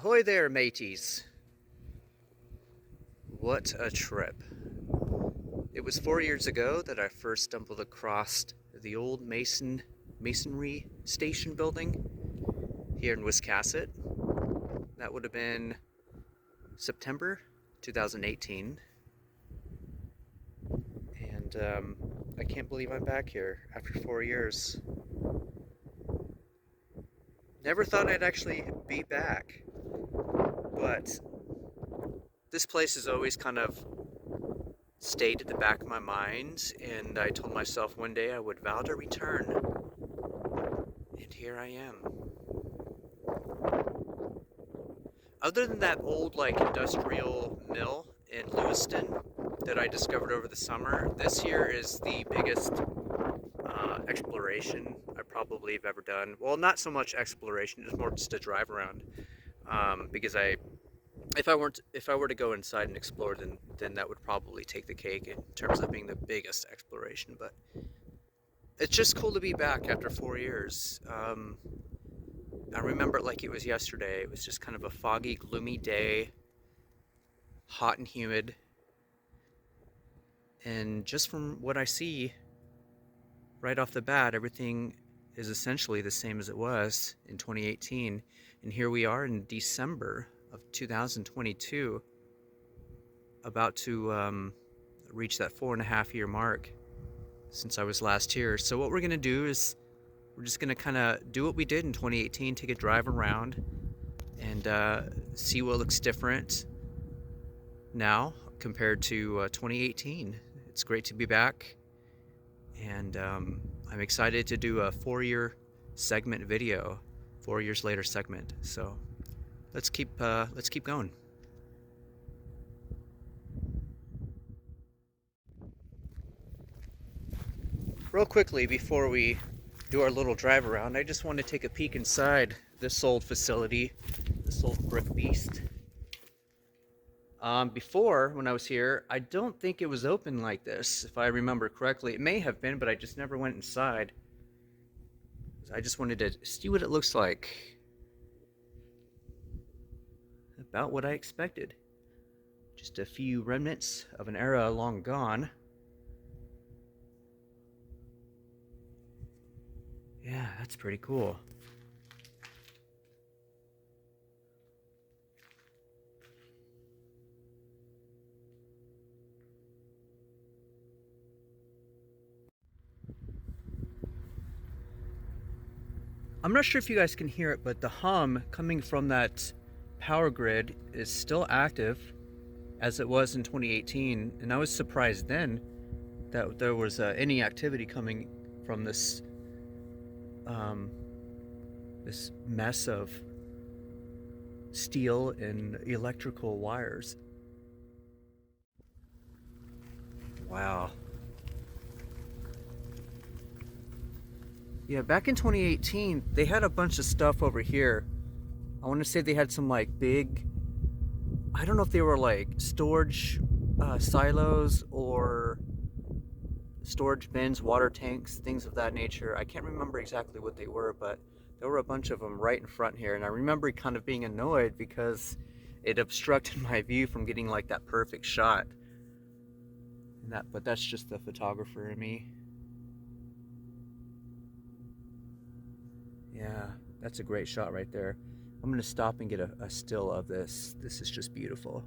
Ahoy there, mateys. What a trip. It was 4 years ago that I first stumbled across the old masonry station building here in Wiscasset. That would have been September 2018. And I can't believe I'm back here after 4 years. Never thought I'd actually be back, but this place has always kind of stayed at the back of my mind, and I told myself one day I would vow to return. And here I am. Other than that old industrial mill in Lewiston that I discovered over the summer, this here is the biggest exploration I probably have ever done. Well, not so much exploration, it's more just a drive around. Because if I were to go inside and explore, then that would probably take the cake in terms of being the biggest exploration. But it's just cool to be back after 4 years. I remember it like it was yesterday. It was just kind of a foggy, gloomy day, hot and humid. And just from what I see right off the bat, everything is essentially the same as it was in 2018. And here we are in December of 2022, about to reach that 4.5 year mark since I was last here. So what we're gonna do is we're just gonna kind of do what we did in 2018, take a drive around and see what looks different now compared to 2018. It's great to be back, and I'm excited to do a 4 year segment video, 4 years later segment. So let's keep going. Real quickly before we do our little drive around, I just want to take a peek inside this old facility, this old brick beast. Before, when I was here, I don't think it was open like this, if I remember correctly. It may have been, but I just never went inside. I just wanted to see what it looks like. About what I expected. Just a few remnants of an era long gone. Yeah, that's pretty cool. I'm not sure if you guys can hear it, but the hum coming from that power grid is still active as it was in 2018, and I was surprised then that there was any activity coming from this this mess of steel and electrical wires. Wow. Yeah, back in 2018, they had a bunch of stuff over here. I want to say they had some big, I don't know if they were storage silos or storage bins, water tanks, things of that nature. I can't remember exactly what they were, but there were a bunch of them right in front here. And I remember kind of being annoyed because it obstructed my view from getting that perfect shot. But that's just the photographer in me. Yeah, that's a great shot right there. I'm gonna stop and get a still of this. This is just beautiful.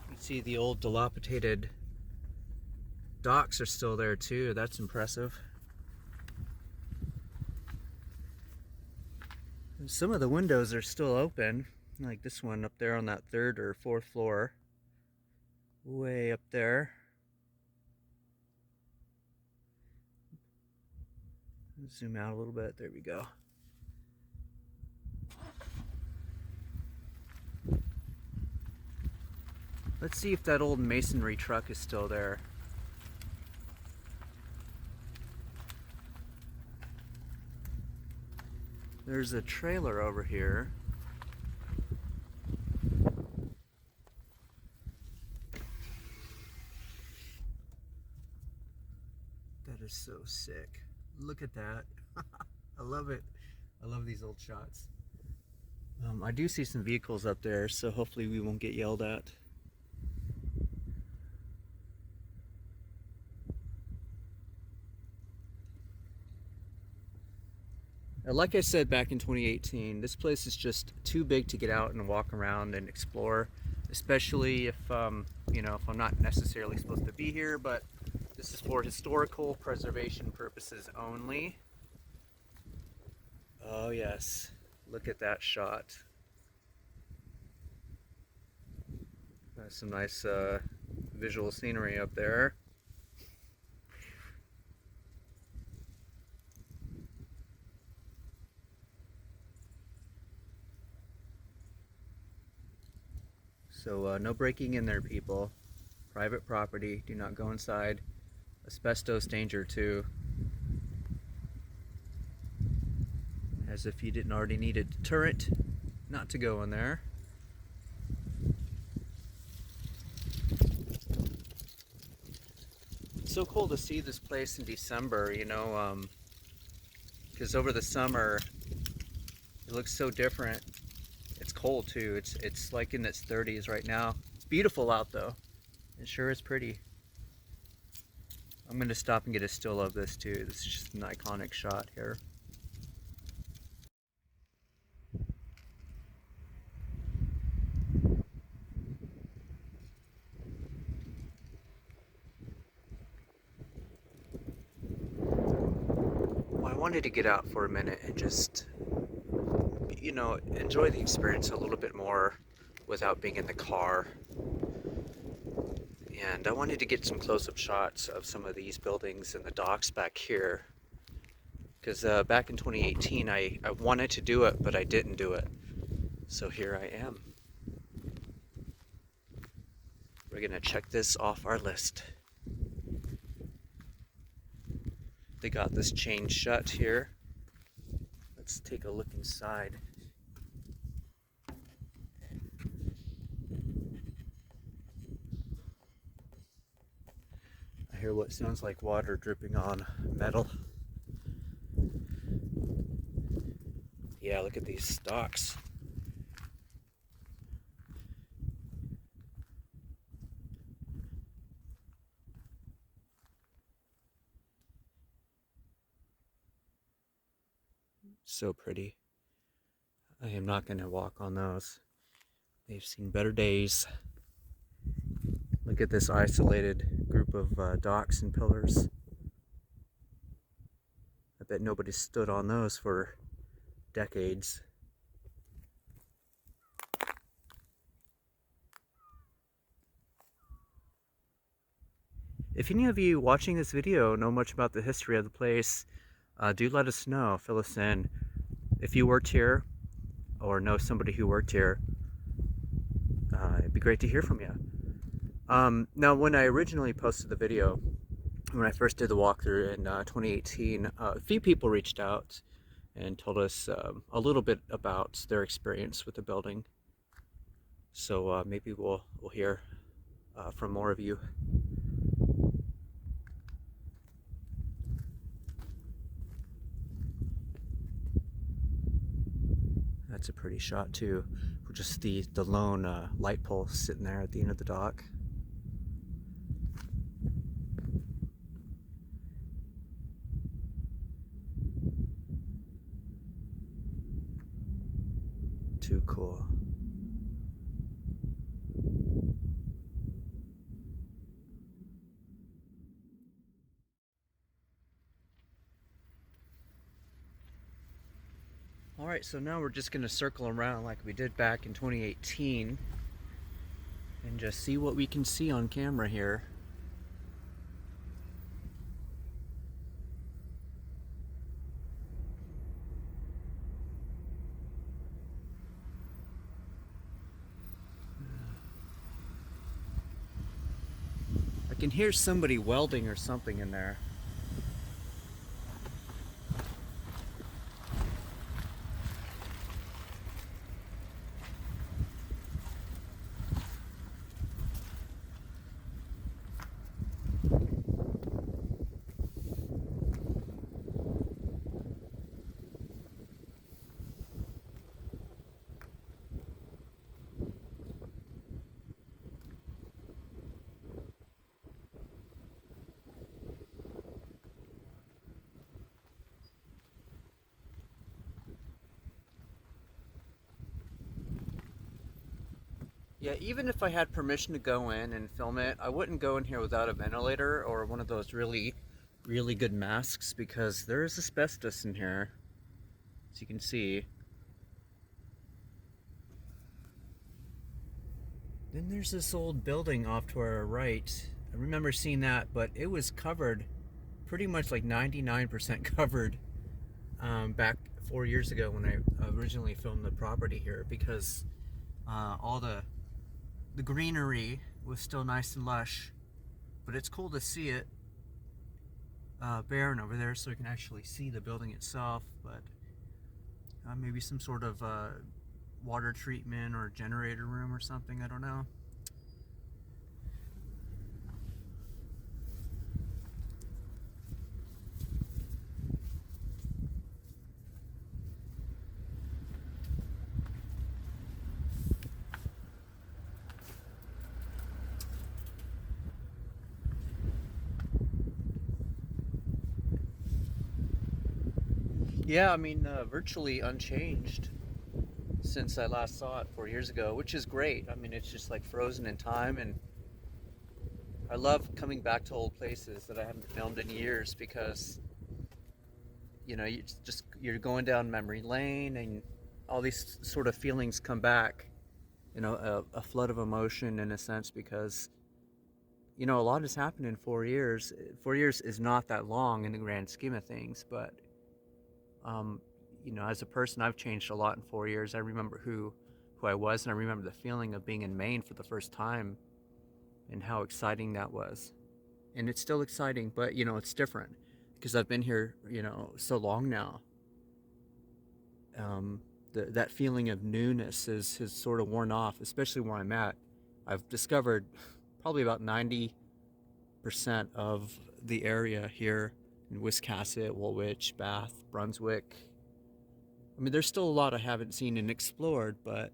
You can see the old dilapidated docks are still there too. That's impressive. And some of the windows are still open, like this one up there on that 3rd or 4th floor, way up there. Zoom out a little bit. There we go. Let's see if that old masonry truck is still there. There's a trailer over here. That is so sick. Look at that. I love it. I love these old shots. I do see some vehicles up there, so hopefully we won't get yelled at. Like I said back in 2018, this place is just too big to get out and walk around and explore, especially if, you know, if I'm not necessarily supposed to be here, but this is for historical preservation purposes only. Oh yes, look at that shot. Got some nice visual scenery up there. So no breaking in there, people. Private property, do not go inside. Asbestos danger too. As if you didn't already need a deterrent not to go in there. It's so cool to see this place in December, you know, because over the summer it looks so different. It's cold too. It's like in its 30s right now. It's beautiful out though. It sure is pretty. I'm going to stop and get a still of this too. This is just an iconic shot here. Well, I wanted to get out for a minute and just, you know, enjoy the experience a little bit more without being in the car. And I wanted to get some close-up shots of some of these buildings and the docks back here. Because back in 2018, I wanted to do it, but I didn't do it. So here I am. We're gonna check this off our list. They got this chain shut here. Let's take a look inside. I hear what sounds like water dripping on metal. Yeah, look at these docks. So pretty. I am not going to walk on those. They've seen better days. Look at this isolated group of docks and pillars. I bet nobody stood on those for decades. If any of you watching this video know much about the history of the place, do let us know, fill us in. If you worked here or know somebody who worked here, it'd be great to hear from you. Now, when I originally posted the video, when I first did the walkthrough in 2018, a few people reached out and told us a little bit about their experience with the building. So maybe we'll hear from more of you. That's a pretty shot too. Just the lone light pole sitting there at the end of the dock. Too cool. Alright, so now we're just going to circle around like we did back in 2018 and just see what we can see on camera here. I can hear somebody welding or something in there. Yeah, even if I had permission to go in and film it, I wouldn't go in here without a ventilator or one of those really good masks, because there is asbestos in here, as you can see. Then there's this old building off to our right. I remember seeing that, but it was covered, pretty much like 99% covered, back 4 years ago when I originally filmed the property here, because all the greenery was still nice and lush. But it's cool to see it barren over there, so you can actually see the building itself. But maybe some sort of water treatment or generator room or something, I don't know. Yeah, I mean, virtually unchanged since I last saw it 4 years ago, which is great. I mean, it's just like frozen in time, and I love coming back to old places that I haven't filmed in years, because you're going down memory lane, and all these sort of feelings come back. A flood of emotion in a sense, because a lot has happened in 4 years. 4 years is not that long in the grand scheme of things, but um, as a person, I've changed a lot in 4 years. I remember who I was, and I remember the feeling of being in Maine for the first time, and how exciting that was. And it's still exciting, but it's different because I've been here, so long now. That feeling of newness has sort of worn off, especially where I'm at. I've discovered probably about 90% of the area here in Wiscasset, Woolwich, Bath, Brunswick. I mean, there's still a lot I haven't seen and explored, but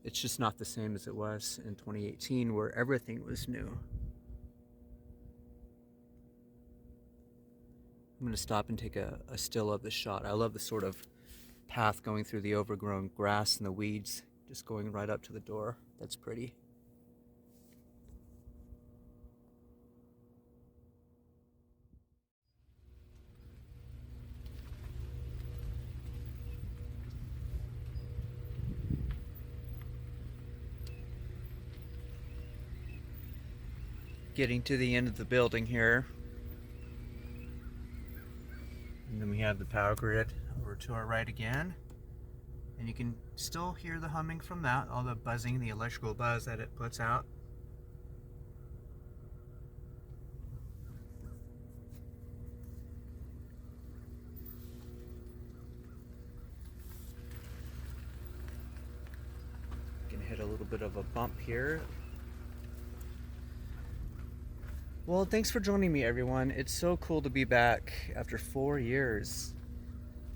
it's just not the same as it was in 2018, where everything was new. I'm going to stop and take a still of the shot. I love the sort of path going through the overgrown grass and the weeds, just going right up to the door. That's pretty. Getting to the end of the building here. And then we have the power grid over to our right again. And you can still hear the humming from that, all the buzzing, the electrical buzz that it puts out. Gonna hit a little bit of a bump here. Well, thanks for joining me, everyone. It's so cool to be back after 4 years,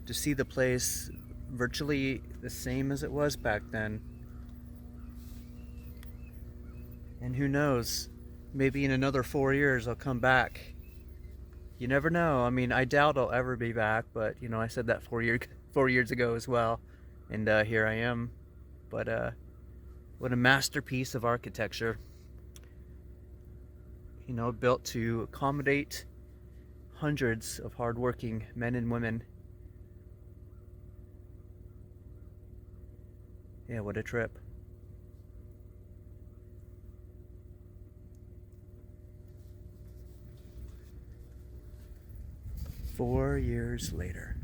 to see the place virtually the same as it was back then. And who knows, maybe in another 4 years I'll come back. You never know. I mean, I doubt I'll ever be back, but I said that 4 years ago as well, and here I am. But what a masterpiece of architecture. Built to accommodate hundreds of hardworking men and women. Yeah, what a trip. "4 years later."